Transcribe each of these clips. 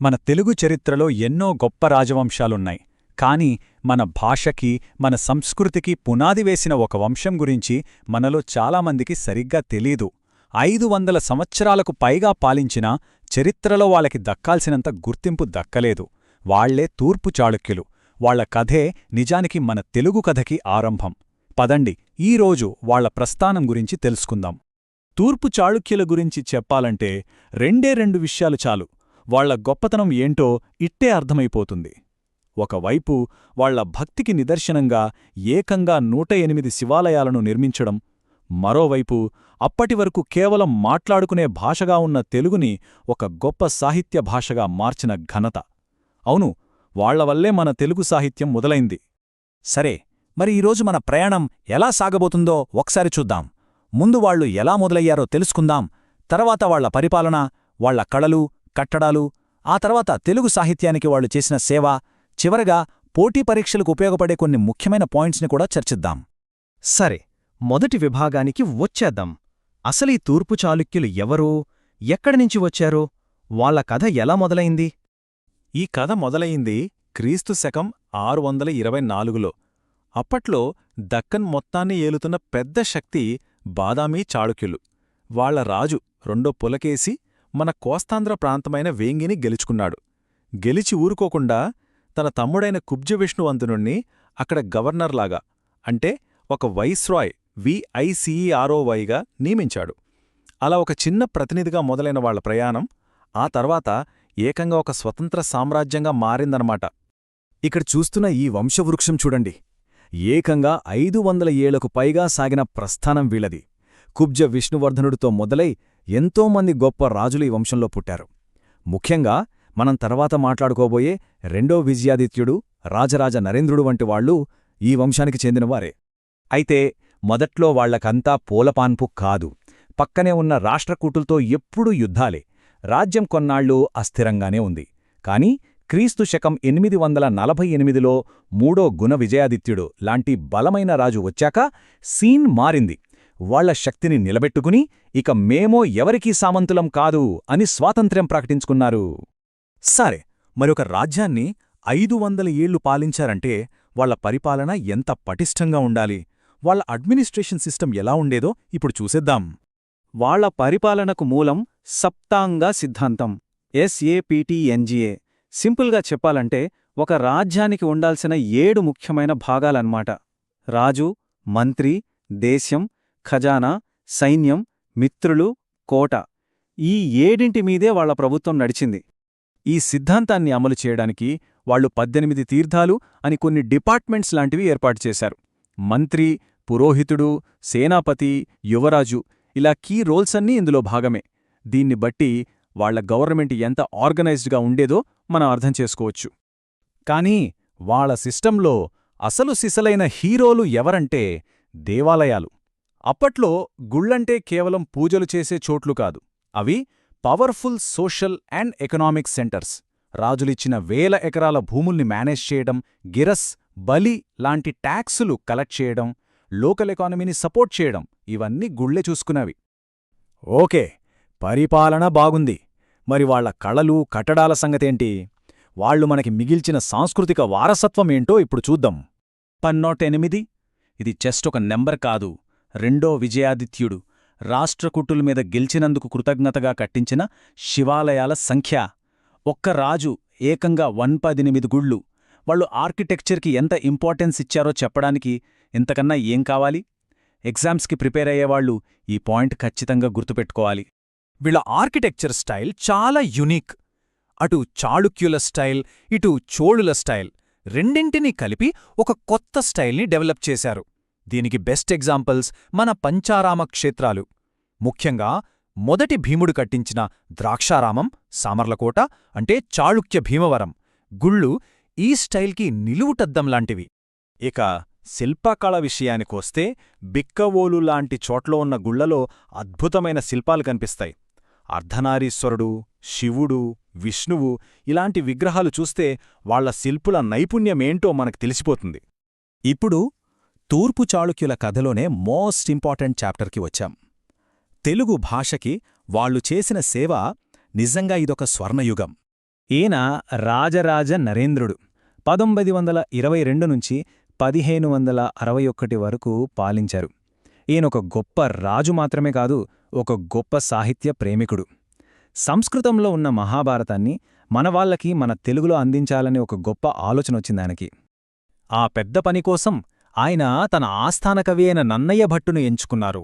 మన తెలుగు చరిత్రలో ఎన్నో గొప్ప రాజవంశాలున్నాయి. కాని మన భాషకి, మన సంస్కృతికి పునాది వేసిన ఒక వంశం గురించి మనలో చాలామందికి సరిగ్గా తెలీదు. 500 సంవత్సరాలకు పైగా పాలించినా చరిత్రలో వాళ్ళకి దక్కాల్సినంత గుర్తింపు దక్కలేదు. వాళ్లే తూర్పు చాళుక్యులు. వాళ్ల కథే నిజానికి మన తెలుగు కథకి ఆరంభం. పదండి, ఈరోజు వాళ్ల ప్రస్థానం గురించి తెలుసుకుందాం. తూర్పు చాళుక్యుల గురించి చెప్పాలంటే రెండు విషయాలు చాలు. వాళ్ల గొప్పతనం ఏంటో ఇట్టే అర్థమైపోతుంది. ఒకవైపు వాళ్ల భక్తికి నిదర్శనంగా ఏకంగా 108 శివాలయాలను నిర్మించడం, మరోవైపు అప్పటివరకు కేవలం మాట్లాడుకునే భాషగా ఉన్న తెలుగుని ఒక గొప్ప సాహిత్య భాషగా మార్చిన ఘనత. అవును, వాళ్లవల్లే మన తెలుగు సాహిత్యం మొదలైంది. సరే, మరి ఈరోజు మన ప్రయాణం ఎలా సాగబోతుందో ఒకసారి చూద్దాం. ముందు వాళ్లు ఎలా మొదలయ్యారో తెలుసుకుందాం. తర్వాత వాళ్ల పరిపాలన, వాళ్ల కళలు, కట్టడాలు, ఆ తర్వాత తెలుగు సాహిత్యానికి వాళ్లు చేసిన సేవ, చివరగా పోటీ పరీక్షలకు ఉపయోగపడే కొన్ని ముఖ్యమైన పాయింట్స్ని కూడా చర్చిద్దాం. సరే, మొదటి విభాగానికి వచ్చేద్దాం. అసలీ తూర్పు చాళుక్యులు ఎవరో, ఎక్కడినుంచి వచ్చారో, వాళ్ల కథ ఎలా మొదలైంది? ఈ కథ మొదలయింది క్రీస్తు శకం 624లో. అప్పట్లో దక్కన్ మొత్తాన్ని ఏలుతున్న పెద్ద శక్తి బాదామీ చాళుక్యులు. వాళ్ల రాజు రెండో పులకేసి మన కోస్తాంధ్ర ప్రాంతమైన వేంగిని గెలుచుకున్నాడు. గెలిచి ఊరుకోకుండా తన తమ్ముడైన కుబ్జవిష్ణువంతునుణ్ణి అక్కడ గవర్నర్లాగా, అంటే ఒక వైస్రాయ్ VICEROYగా నియమించాడు. అలా ఒక చిన్న ప్రతినిధిగా మొదలైన వాళ్ల ప్రయాణం ఆ తర్వాత ఏకంగా ఒక స్వతంత్ర సామ్రాజ్యంగా మారిందనమాట. ఇక్కడ చూస్తున్న ఈ వంశవృక్షం చూడండి. ఏకంగా 500 ఏళ్లకు పైగా సాగిన ప్రస్థానం వీళ్లది. కుబ్జ విష్ణువర్ధనుడితో మొదలై ఎంతోమంది గొప్ప రాజులు ఈ వంశంలో పుట్టారు. ముఖ్యంగా మనం తర్వాత మాట్లాడుకోబోయే రెండో విజయాదిత్యుడు, రాజరాజ నరేంద్రుడు వంటి వాళ్లు ఈ వంశానికి చెందినవారే. అయితే మొదట్లో వాళ్లకంతా పూలపాన్పు కాదు. పక్కనే ఉన్న రాష్ట్రకూటులతో ఎప్పుడూ యుద్ధాలే. రాజ్యం కొన్నాళ్లు అస్థిరంగానే ఉంది. కాని క్రీస్తు శకం 848లో మూడో గుణ విజయాదిత్యుడు లాంటి బలమైన రాజు వచ్చాక సీన్ మారింది. వాళ్ల శక్తిని నిలబెట్టుకుని ఇక మేమో ఎవరికీ సామంతులం కాదు అని స్వాతంత్ర్యం ప్రకటించుకున్నారు. సరే, మరొక రాజ్యాన్ని 500 ఏళ్లు పాలించారంటే వాళ్ల పరిపాలన ఎంత పటిష్టంగా ఉండాలి, వాళ్ల అడ్మినిస్ట్రేషన్ సిస్టమ్ ఎలా ఉండేదో ఇప్పుడు చూసేద్దాం. వాళ్ల పరిపాలనకు మూలం సప్తాంగ సిద్ధాంతం, SAPTNGA. సింపుల్గా చెప్పాలంటే ఒక రాజ్యానికి ఉండాల్సిన 7 ముఖ్యమైన భాగాలన్నమాట. రాజు, మంత్రి, దేశం, ఖజానా, సైన్యం, మిత్రులు, కోట. ఈ 7 మీదే వాళ్ల ప్రభుత్వం నడిచింది. ఈ సిద్ధాంతాన్ని అమలు చేయడానికి వాళ్లు 18 తీర్థాలు అని కొన్ని డిపార్ట్మెంట్స్ లాంటివి ఏర్పాటు చేశారు. మంత్రి, పురోహితుడు, సేనాపతి, యువరాజు ఇలా కీ రోల్స్ అన్నీ ఇందులో భాగమే. దీన్ని బట్టి వాళ్ల గవర్నమెంట్ ఎంత ఆర్గనైజ్డ్గా ఉండేదో మనం అర్థం చేసుకోవచ్చు. కానీ వాళ్ల సిస్టంలో అసలు సిసలైన హీరోలు ఎవరంటే దేవాలయాలు. అప్పట్లో గుళ్లంటే కేవలం పూజలు చేసే చోట్లు కాదు, అవి powerful social and economic centres. రాజులిచ్చిన వేల ఎకరాల భూముల్ని మేనేజ్ చేయడం, గిరస్, బలి లాంటి ట్యాక్సులు కలెక్ట్ చేయడం, లోకల్ ఎకానమీని సపోర్ట్ చేయడం, ఇవన్నీ గుళ్లే చూసుకునేవి. ఓకే, పరిపాలన బాగుంది. మరి వాళ్ల కళలు, కట్టడాల సంగతేంటి? వాళ్లు మనకి మిగిల్చిన సాంస్కృతిక వారసత్వమేంటో ఇప్పుడు చూద్దాం. 108 ఇది జస్ట్ ఒక నెంబర్ కాదు. రెండో విజయాదిత్యుడు రాష్ట్రకూటుల మీద గెలిచినందుకు కృతజ్ఞతగా కట్టించిన శివాలయాల సంఖ్య. ఒక్క రాజు ఏకంగా 118 గుళ్ళు. వాళ్లు ఆర్కిటెక్చర్కి ఎంత ఇంపార్టెన్స్ ఇచ్చారో చెప్పడానికి ఇంతకన్నా ఏం కావాలి? ఎగ్జామ్స్కి ప్రిపేర్ అయ్యేవాళ్లు ఈ పాయింట్ ఖచ్చితంగా గుర్తుపెట్టుకోవాలి. వీళ్ల ఆర్కిటెక్చర్ స్టైల్ చాలా యునిక్. అటు చాళుక్యుల స్టైల్, ఇటు చోళుల స్టైల్ రెండింటినీ కలిపి ఒక కొత్త స్టైల్ని డెవలప్ చేశారు. దీనికి బెస్ట్ ఎగ్జాంపుల్స్ మన పంచారామ క్షేత్రాలు. ముఖ్యంగా మొదటి భీముడు కట్టించిన ద్రాక్షారామం, సామర్లకోట అంటే చాళుక్య భీమవరం గుళ్ళు ఈ స్టైల్కి నిలువుటద్దంలాంటివి. ఇక శిల్పకళ విషయానికొస్తే బిక్కవోలు లాంటి చోట్లో ఉన్న గుళ్లలో అద్భుతమైన శిల్పాలు కనిపిస్తాయి. అర్ధనారీశ్వరుడు, శివుడు, విష్ణువు ఇలాంటి విగ్రహాలు చూస్తే వాళ్ల శిల్పుల నైపుణ్యమేంటో మనకు తెలిసిపోతుంది. ఇప్పుడు తూర్పు చాళుక్యుల కథలోనే మోస్ట్ ఇంపార్టెంట్ చాప్టర్కి వచ్చాం. తెలుగు భాషకి వాళ్లు చేసిన సేవ నిజంగా ఇదొక స్వర్ణయుగం. ఈయన రాజరాజ నరేంద్రుడు 1922 నుంచి 1561 వరకు పాలించారు. ఈయనొక గొప్ప రాజు మాత్రమే కాదు, ఒక గొప్ప సాహిత్య ప్రేమికుడు. సంస్కృతంలో ఉన్న మహాభారతాన్ని మనవాళ్లకి మన తెలుగులో అందించాలనే ఒక గొప్ప ఆలోచనొచ్చిందాయనకి. ఆ పెద్ద పనికోసం ఆయన తన ఆస్థాన కవి అయిన నన్నయ్య భట్టును ఎంచుకున్నారు.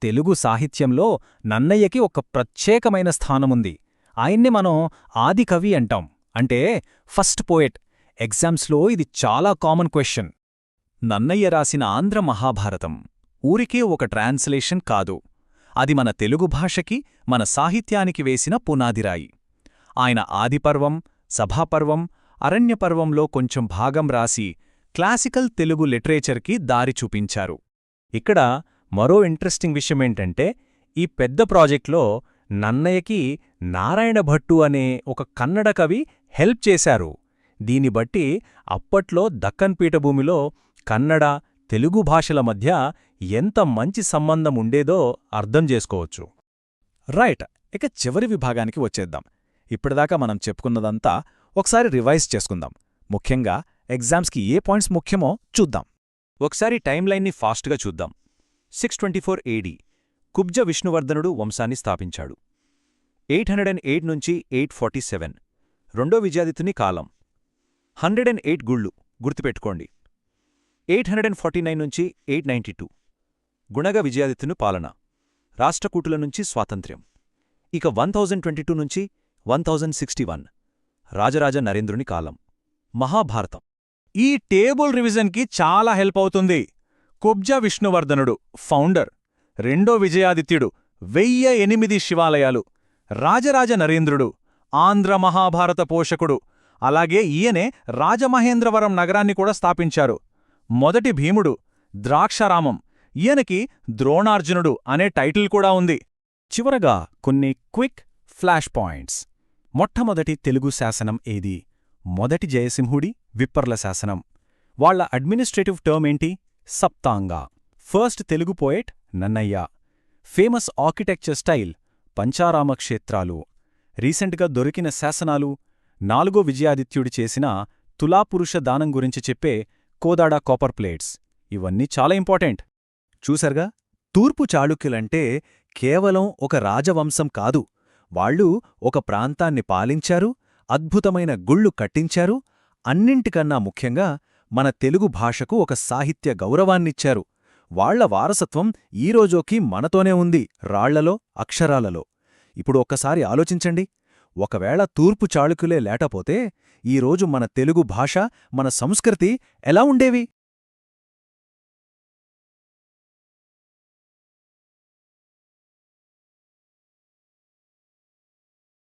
తెలుగు సాహిత్యంలో నన్నయ్యకి ఒక ప్రత్యేకమైన స్థానముంది. ఆయన్ని మనం ఆదికవి అంటాం, అంటే ఫస్ట్ పోయెట్. ఎగ్జామ్స్లో ఇది చాలా కామన్ క్వెశ్చన్. నన్నయ్య రాసిన ఆంధ్ర మహాభారతం ఊరికే ఒక ట్రాన్స్లేషన్ కాదు, అది మన తెలుగు భాషకి, మన సాహిత్యానికి వేసిన పునాదిరాయి. ఆయన ఆదిపర్వం, సభాపర్వం, అరణ్యపర్వంలో కొంచెం భాగం రాసి క్లాసికల్ తెలుగు లిటరేచర్కి దారి చూపించారు. ఇక్కడ మరో ఇంట్రెస్టింగ్ విషయమేంటంటే, ఈ పెద్ద ప్రాజెక్ట్లో నన్నయ్యకి నారాయణ భట్టు అనే ఒక కన్నడ కవి హెల్ప్ చేశారు. దీన్ని బట్టి అప్పట్లో దక్కన్ పీఠభూమిలో కన్నడ, తెలుగు భాషల మధ్య ఎంత మంచి సంబంధం ఉండేదో అర్థం చేసుకోవచ్చు. రైట్, ఇక చివరి విభాగానికి వచ్చేద్దాం. ఇప్పటిదాకా మనం చెప్పుకున్నదంతా ఒకసారి రివైజ్ చేసుకుందాం. ముఖ్యంగా ఎగ్జామ్స్కి ఏ పాయింట్స్ ముఖ్యమో చూద్దాం. ఒకసారి టైమ్లైన్ని ఫాస్ట్గా చూద్దాం. 624 AD కుబ్జ విష్ణువర్ధనుడు వంశాన్ని స్థాపించాడు. 808 నుంచి 847 రెండో విజయాదిత్యుని కాలం. 108 గుళ్ళు గుర్తుపెట్టుకోండి. 849 నుంచి 892 గుణగ విజయాదిత్యుని పాలన, రాష్ట్రకూటుల నుంచి స్వాతంత్ర్యం. ఇక 1022 నుంచి 1061 రాజరాజ నరేంద్రుని కాలం. మహాభారతం ఈ టేబుల్ రివిజన్కి చాలా హెల్ప్ అవుతుంది. కుబ్జ విష్ణువర్ధనుడు ఫౌండర్, రెండో విజయాదిత్యుడు 1008 శివాలయాలు, రాజరాజ నరేంద్రుడు ఆంధ్ర మహాభారత పోషకుడు. అలాగే ఈయనే రాజమహేంద్రవరం నగరాన్ని కూడా స్థాపించారు. మొదటి భీముడు ద్రాక్షారామం, ఈయనకి ద్రోణార్జునుడు అనే టైటిల్ కూడా ఉంది. చివరగా కొన్ని క్విక్ ఫ్లాష్ పాయింట్స్. మొట్టమొదటి తెలుగు శాసనం ఏది? మొదటి జయసింహుడి విప్పర్ల శాసనం. వాళ్ల అడ్మినిస్ట్రేటివ్ టర్మ్ ఏంటి? సప్తాంగ. First Telugu poet Nannaya. Famous architecture style Pancharama క్షేత్రాలు. రీసెంట్గా దొరికిన శాసనాలు, నాలుగో విజయాదిత్యుడి చేసిన తులాపురుష దానం గురించి చెప్పే కోదాడ కాపర్ ప్లేట్స్. ఇవన్నీ చాలా ఇంపార్టెంట్. చూసర్గా, తూర్పు చాళుక్యులంటే కేవలం ఒక రాజవంశం కాదు, వాళ్ళు ఒక ప్రాంతాన్ని పాలించారు, అద్భుతమైన గుళ్ళు కట్టించారు, అన్నింటికన్నా ముఖ్యంగా మన తెలుగు భాషకు ఒక సాహిత్య గౌరవాన్నిచ్చారు. వాళ్ల వారసత్వం ఈరోజోకి మనతోనే ఉంది, రాళ్లలో, అక్షరాలలో. ఇప్పుడు ఒక్కసారి ఆలోచించండి, ఒకవేళ తూర్పు చాళుక్యులే లేటపోతే ఈరోజు మన తెలుగు భాష, మన సంస్కృతి ఎలా ఉండేవి?